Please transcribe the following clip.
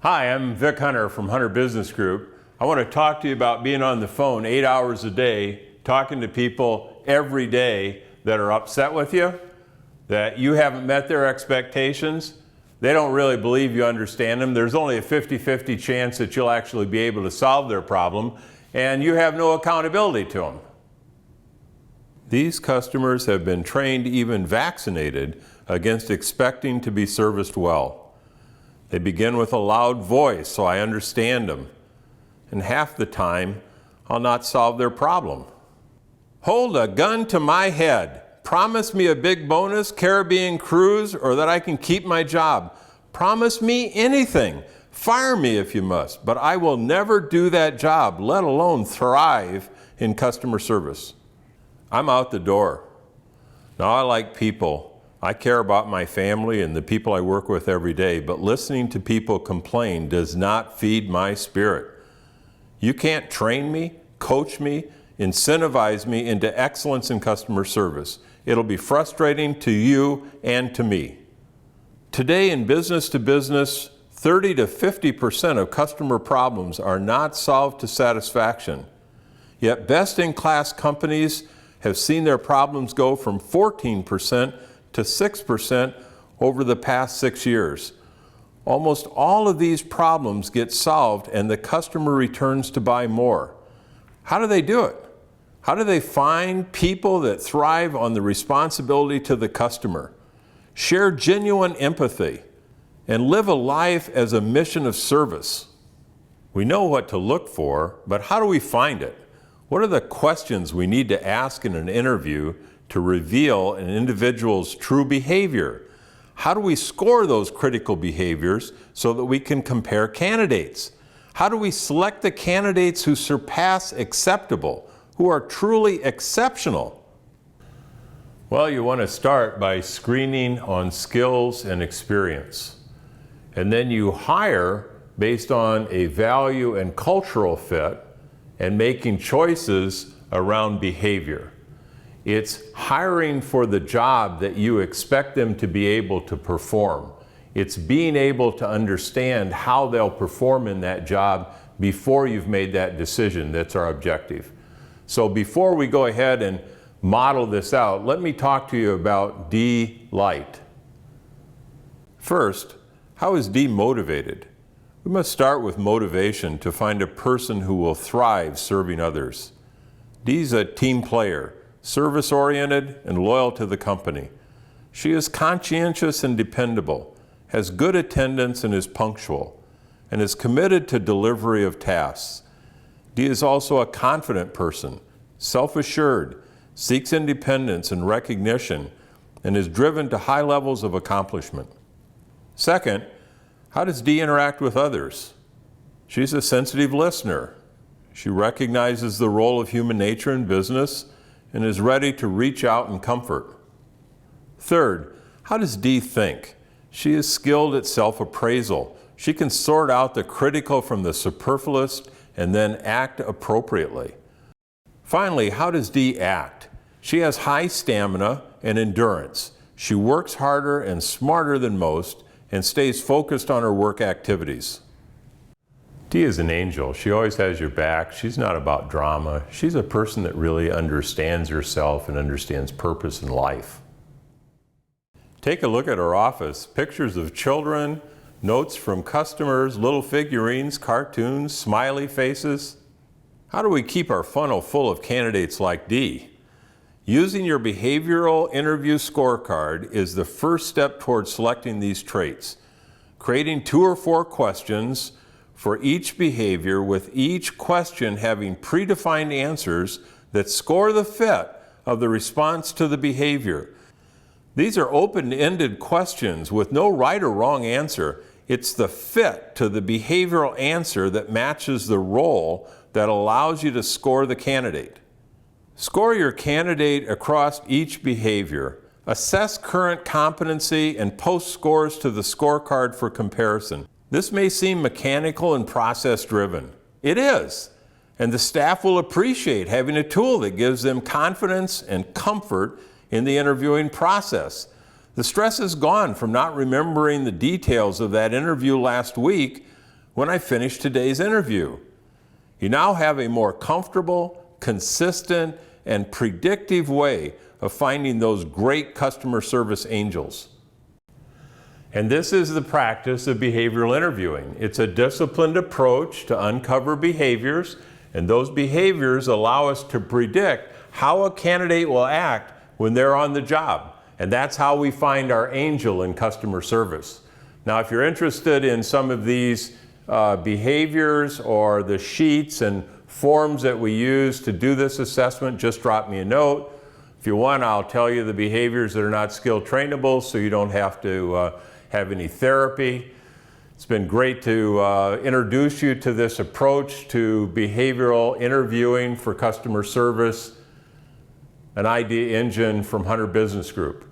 Hi, I'm Vic Hunter from Hunter Business Group. I want to talk to you about being on the phone 8 hours a day, talking to people every day that are upset with you, that you haven't met their expectations. They don't really believe you understand them. There's only a 50-50 chance that you'll actually be able to solve their problem, and you have no accountability to them. These customers have been trained, even vaccinated, against expecting to be serviced well. They begin with a loud voice, so I understand them. And half the time, I'll not solve their problem. Hold a gun to my head. Promise me a big bonus, Caribbean cruise, or that I can keep my job. Promise me anything. Fire me if you must, but I will never do that job, let alone thrive in customer service. I'm out the door. Now, I like people. I care about my family and the people I work with every day, but listening to people complain does not feed my spirit. You can't train me, coach me, incentivize me into excellence in customer service. It'll be frustrating to you and to me. Today in business to business, 30 to 50% of customer problems are not solved to satisfaction. Yet best-in-class companies have seen their problems go from 14% to 6% over the past 6 years. Almost all of these problems get solved and the customer returns to buy more. How do they do it? How do they find people that thrive on the responsibility to the customer, share genuine empathy, and live a life as a mission of service? We know what to look for, but how do we find it? What are the questions we need to ask in an interview to reveal an individual's true behavior? How do we score those critical behaviors so that we can compare candidates? How do we select the candidates who surpass acceptable, who are truly exceptional? Well, you want to start by screening on skills and experience. And then you hire based on a value and cultural fit and making choices around behavior. It's hiring for the job that you expect them to be able to perform. It's being able to understand how they'll perform in that job before you've made that decision. That's our objective. So before we go ahead and model this out, let me talk to you about D Light. First, how is D motivated? We must start with motivation to find a person who will thrive serving others. D's a team player, service-oriented and loyal to the company. She is conscientious and dependable, has good attendance and is punctual, and is committed to delivery of tasks. D is also a confident person, self-assured, seeks independence and recognition, and is driven to high levels of accomplishment. Second, how does D interact with others? She's a sensitive listener. She recognizes the role of human nature in business and is ready to reach out and comfort. Third, how does D think? She is skilled at self-appraisal. She can sort out the critical from the superfluous and then act appropriately. Finally, how does D act? She has high stamina and endurance. She works harder and smarter than most and stays focused on her work activities. D is an angel. She always has your back. She's not about drama. She's a person that really understands herself and understands purpose in life. Take a look at her office. Pictures of children, notes from customers, little figurines, cartoons, smiley faces. How do we keep our funnel full of candidates like D? Using your behavioral interview scorecard is the first step towards selecting these traits. Creating 2 or 4 questions for each behavior, with each question having predefined answers that score the fit of the response to the behavior. These are open-ended questions with no right or wrong answer. It's the fit to the behavioral answer that matches the role that allows you to score the candidate. Score your candidate across each behavior. Assess current competency and post scores to the scorecard for comparison. This may seem mechanical and process-driven. It is, and the staff will appreciate having a tool that gives them confidence and comfort in the interviewing process. The stress is gone from not remembering the details of that interview last week when I finish today's interview? You now have a more comfortable, consistent, and predictive way of finding those great customer service angels. And this is the practice of behavioral interviewing. It's a disciplined approach to uncover behaviors, and those behaviors allow us to predict how a candidate will act when they're on the job. And that's how we find our angel in customer service. Now, if you're interested in some of these behaviors or the sheets and forms that we use to do this assessment, just drop me a note. If you want, I'll tell you the behaviors that are not skill trainable so you don't have to have any therapy. It's been great to introduce you to this approach to behavioral interviewing for customer service, an idea engine from Hunter Business Group.